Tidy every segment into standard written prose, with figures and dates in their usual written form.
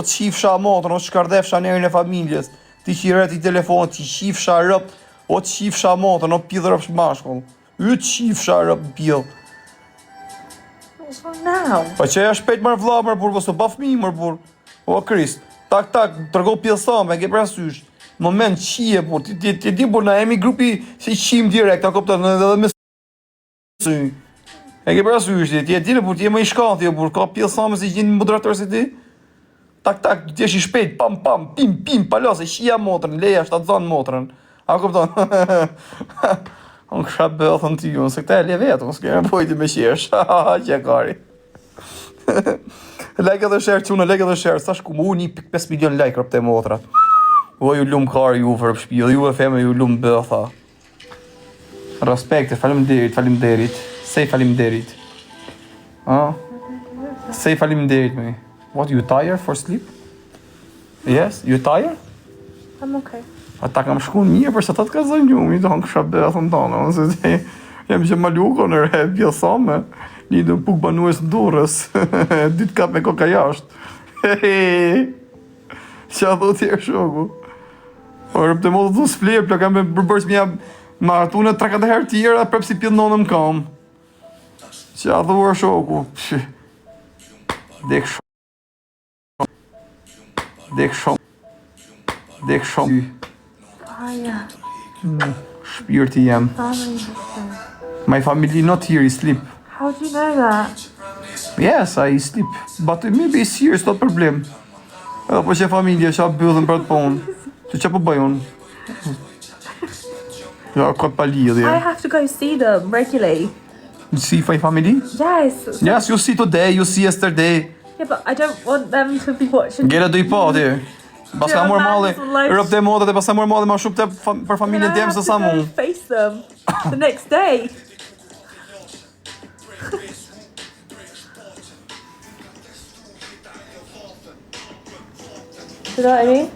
të shifsha motrën, o të shkardefsha njerin e familjes, ti qiret i telefonit, ti shifsha rëp, o të shifsha motrën, o pidhë rëpsh mashkull. Të shifsha rëp pidhë. What's wrong now? Pa që e shpejt mërë vla mërë burë, vësë pa fmi mërë burë. O Krist, tak, tërgo pidhë thame, ke prasysh. Moment qie, burë, ti di burë, na emi grupi si qim direkt, ta koptën edhe me së. E ke prasysh, ti e di në burë, ti e më i shkati, burë, ka pidhë thame si gjithë moderator si ti. Tak, ti esh i shpejt, pam, pim, palose, qia motrën, leja, shtatë motrën. A koptën? Unë kësha bëthën të ju, nëse këta e le vetë, nëse keme pojti me qesh, që e kari. Like edhe share quna, like edhe share, sa shku mu 1.5 milion like rëpte motra. O ju lumë kari ju për shpil, ju e feme ju lumë bëtha. Respekte, falimderit, sej falimderit. Sej falimderit me. What, you tired for sleep? Yes, you tired? I'm okay. Ata kam shku mirë, përsa ta të ka zënë gjumi, do në kësha bëthën tonë, nëse të jem që ma luko në re, bjësame, një dhe puk banues në durës, dytë kap me koka jashtë. Qa dho tjerë shoku. O rëpte më dhe s'flirë, plë kam me përbërës mja maratune 3-4 herë tjera, prep si pjëtë nonëm kam. Qa dho e shoku. Dek shumë. Shpirti jem. My family not here, I sleep. How do you know that? Yes, I sleep. But maybe it's here, it's not problem. Edhe po që familje që a bëllën për të punë. Që po bëj unë? Ja, ka pa lidhje. I have to go see them regularly. You see my family? Yes. Yes, you see today, you see yesterday. Yeah, but I don't want them to be watching. Gjere do I po, ti. Paska mor malli, rëpte modet e paska mor malli ma shumë të për familjen tem se sa mu. I have to go face them the next day. You know what I mean?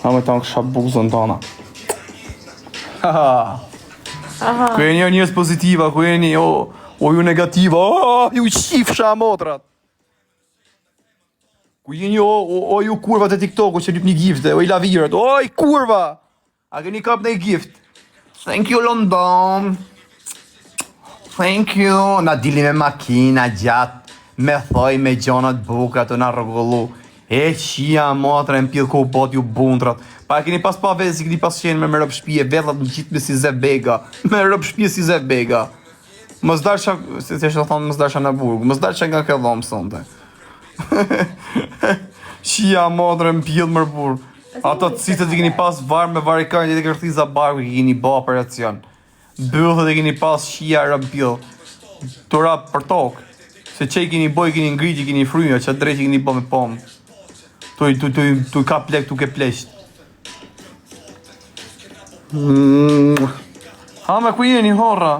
Ha me tanë kësha buzën tana. Ku e njës pozitiva, ku e një, o ju negativa, ju qifsha motrat. Ku jeni o ju kurvat e TikTok-u që lyp një gifte, o i lavirët, oj kurva! A keni kap në i gift? Thank you London! Thank you! Na dili me makina gjatë, me thoj me gjonat bukra të na rrugullu. E qia motra e mpidh ku bot ju buntrat. Pa keni pas pa vetë si keni pas qenë me rëp shpije, vetlat në qitë me si Zef Bega. Me rëp shpije si Zef Bega. Mëzdarsha, si të shë thonë mëzdarsha në burgu, mëzdarsha nga ke dhomë sonte. Qia modrë më pjellë mërë burë. Ato të citët i keni pas varë me varikarën e të kërthiza barku i keni ba operacion. Bëllët e keni pas qia rëmë pjellë. Të rapë për tokë. Se që i keni boj, keni ngrit, i keni fryja, që drejt i keni ba me pomë. Tu ka plek, tu ke plesht. Ha me ku jeni horra?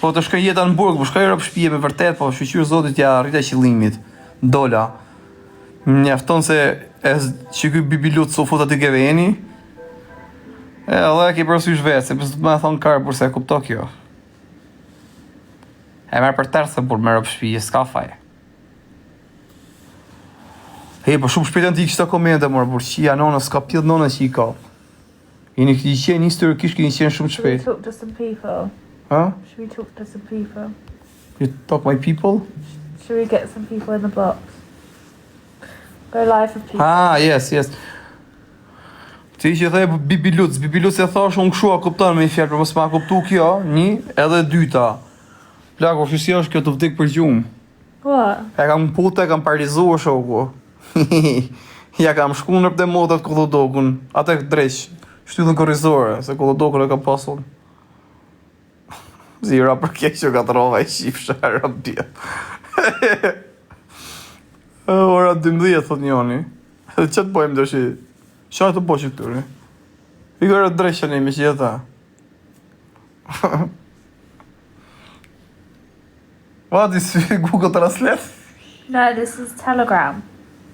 Po të shkaj jeta në burg, po shkaj rëpë shpije me vërtet, po shqyqyrë zotit ja rrita qëllimit. Dola. Njafton se që kuj bibilut so futa të geveni. Edhe e ki përsysh vetë, se përse të me thonë karë burse e kupto kjo. E merë për tërë se burë me rëpë shpije, s'ka faj. Hej, po shumë shpetën ti kështë të komente, mërë, burë, qia nona, s'ka pjellë nona që i ka. I qenë historikisht, kini qenë shumë shpet. Should we talk to some people? Huh? Should we talk to some people? You talk my people? Should we get some people in the box? Go live with people. Ah, yes. Ti që the bibiluc e thash unë këshu a kuptan me i fjallë, për mësë ma kuptu kjo, një, edhe dyta. Plako, shësi është kjo të vdik për gjumë. What? E kam putë, e kam paralizuar shoku. Ja kam shku në rëpte motat kollodokun, atë e dreq, shtythën korrizore, se kollodokun e kam pasun. Zira për keq që ka të rova i shifë shara bje. Ora 12, thot njoni. Dhe që të bojmë dërshi? Qa të po që këtëri? I kërë të dreqë një me që jeta. What is Google Translate? No, this is Telegram.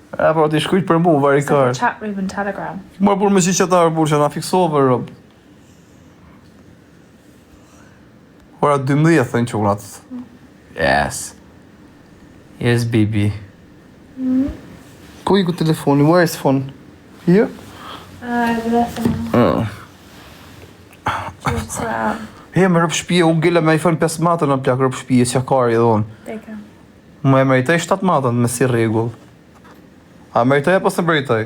E, po t'i shkujt për mu, It's like a varikar. chat room in Telegram. Mërë për me që qëtarë, burë që na fiksove, rëbë. Ora 12, thënë qunat. Yes. Yes, baby. Ku I ku telefoni? Where is phone? Here? Over there somewhere. Just sort out. Me rëpë shpije, u gilla me iPhone 5 matën në plak rëpë shpije, që kari dhonë. Bigger. Më e meritoj 7 matën me si regull. A meritoj apo se meritoj?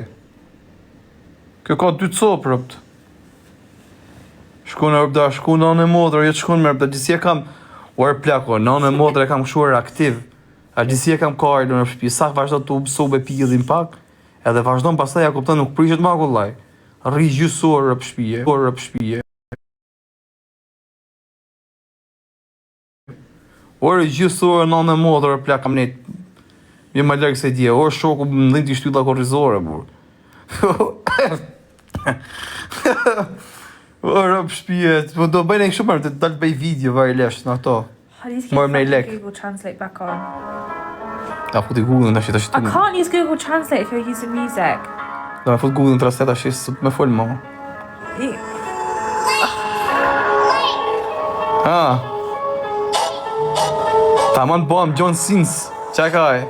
Kjo ka 2 copë rëpt. Shku në rëpda, shku në anë e modrë, jetë shku në rëpda, gjithësi e kam, uarë plako, në anë e modrë e kam shuar aktiv. A gjithësi e kam kari në rëpë shpije, sak vazhdo të ubësobe pijëdhin pak, edhe vazhdo në pasaj, ja kuptën nuk prishet ma kullaj. Rri gjysor rëpë shpije. Orë gjysore në anë e modrë, plak kam net. Një më lërgë se dje, orë shoku më ndin t'i shtylla korrizore, bur. Orë për shpijet, do bëjnë e kështu mërë, të dalë bëj video vari lesht në ato. I need to More get than a fucking Google Translate back on. Ja futi Google në ashtë I can't use Google Translate if you're using music. Da me fut Google në translate ashtë së me folë ma. Ta man bom, John Sins, qakaj.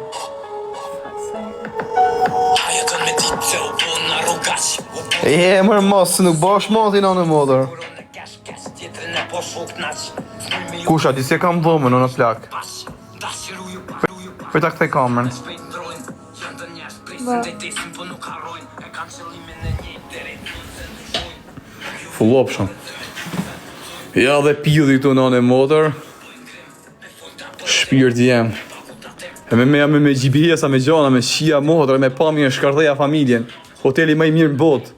Mërë mosë, nuk bash mati në në modër. Kusha, ti se kam dhomën në plak. Për ta këtej kamerën. Full option. Ja dhe pidhi këtu në në modër. Shpirt jem. E me GPS-a, me gjana, me shia modrë, me pamje shkardheja familjen. Hoteli më I mirë në botë.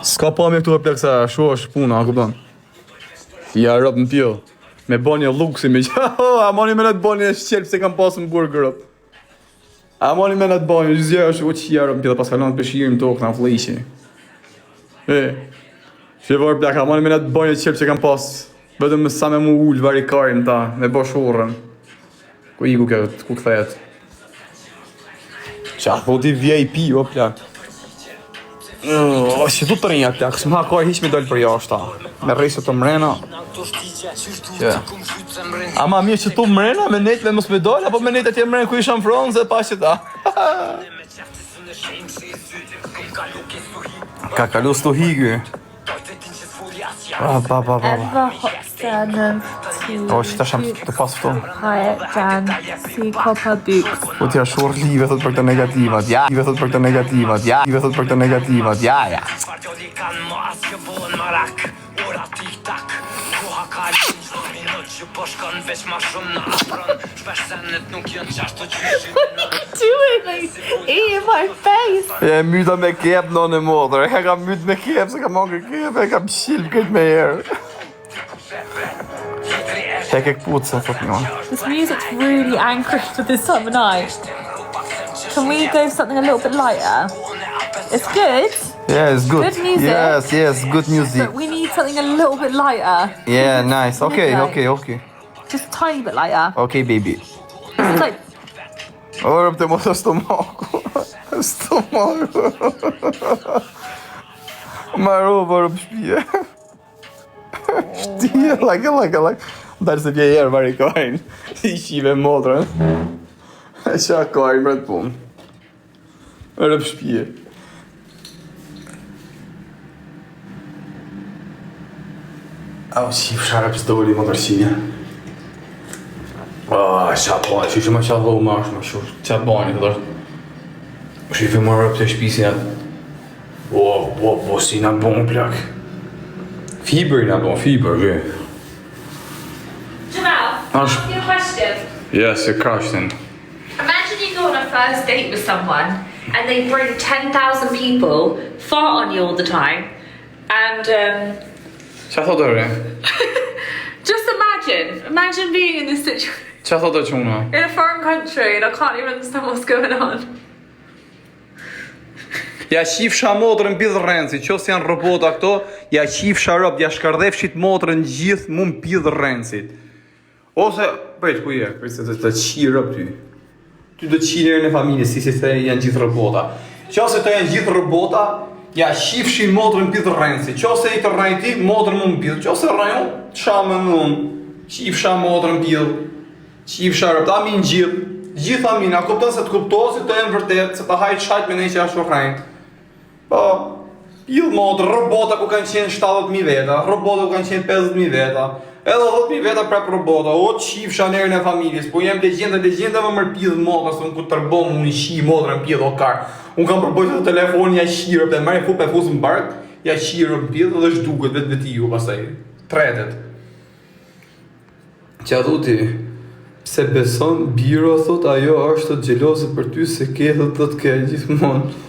Ska pamje këtu e pleksa, shu është puna, a kupton? Ja rëp në pjo. Me banje luksi, me gjana, a mani me në të banje shqelp se kam pasë më burë gërëp. A mani me në të banje, gjithja është o që ja rëp në pjo, dhe pas kalan të pëshirë më tokë në fleqi. Që varë plek, a mani me në të banje shqelp se kam pasë. Vetëm me sa me mu ullë varikarin ta, me bosh orën. Ku I ku këtë, ku këthet? Qa thoti VIP, o plak. Që tu të rinja plak, së më hakoj hiq me dollë për jashta. Me rejse të mrena. Ama mirë që tu mrena, me nejtë me mos me dollë, apo me nejtë atje mrena ku isha në fronë, se pa që ta. Ka kalu s'tu higu. Ever Hopster O, që ta sham të pas këto. Hyatt Jan C Copper Books. Po t'ja shur live thot për të negativat, ja. Live thot për të negativat, ja. Live thot për të negativat, ja, ja. Doing in my face. E myta me kep në në modër, e ka myt me kep, se ka mongë kep, e ka pëshilp këtë me herë. E ke këputë, thot një. This music's really angry for this time of night. Can we go for something a little bit lighter? It's good. Yeah, it's good. Good music. Yes, good music. But we need something a little bit lighter. Yeah, nice. Okay. Just a tiny bit lighter. Okay, baby. It's like, Ora të mos stomaku. Stomaku. Maro, për shpije. Shtie, like. Darë se pje jerë varikajnë. I shive modrën. Qa kajnë më të punë. Ora për shpije. Au, shif sharë për stoli më tërqinja. Qa bani, që më qa dhohë më është më shurë. Qa bani, të dërë. Shifi më rëpë të shpisja. Po, si nga bon plak. Fiber nga bon, vë. Jamal, can I ask you a question? Yes, a question. Imagine you go on a first date with someone and they bring 10,000 people, fart on you all the time, and Qa thot dërë? just imagine being in this situation Qa thot dërë quna? in a foreign country and I can't even understand what's going on. Ja qifsha motrën pidhë rëndësi, qos janë robota këto, ja qifsha rëp, ja shkardefshit motrën gjithë mund pidhë rëndësit. Ose, pëjtë ku je, pëjtë se të qi rëp ty. Ty do të qi njerë në familje, si të janë gjithë robota. Qose të janë gjithë robota, ja qifshin motrën pidhë rëndësit. Qose I të rajti, motrën mund pidhë. Qose rajon, shamë mund, qifsha motrën pidhë. Qif sharp, ta min gjitha min, a kupton se të kuptosit të e në vërtet, se ta hajt shajt me nej që ashtu rrejnë. Po, pil mod, robota ku kanë qenë 70.000 veta, robota ku kanë qenë 50.000 veta, edhe 10.000 veta prap robota, o qif shanerën e familjes, po jem legjenda më mërë pil mod, asë unë ku tërbom unë i shi modrën pil o kar. Unë kam përbojtë të telefoni ja shirë, për mërë e fusë në bark, ja shirë në pil dhe shduket vetë ju pasaj, tretet. Qa thuti, se beson, biro, thot, ajo është të gjelose për ty se ke dhe të ke gjithmonë.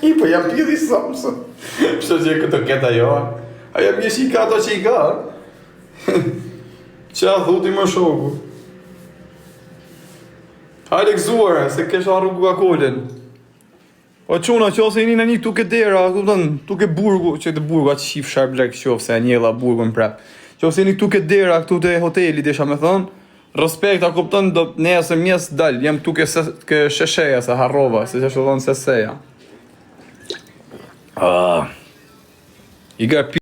I po jam pili Samson. Pështë që këtë ketë ajo? Ajo mje që i ka ato që i ka? Qa thuti më shoku? Hajde këzuare, se kesh arru Coca-Colën. O quna, që ose i një një tuke dera, tuke burgu, që të burgu atë shif sharp lek qof se njela burgun prap. Që ose një tuke dera këtu të hotelit, isha me thonë, respekt, a kupton, do nesër mjes dal, jam tuke shesheja, se harrova, se që thonë seseja. I ka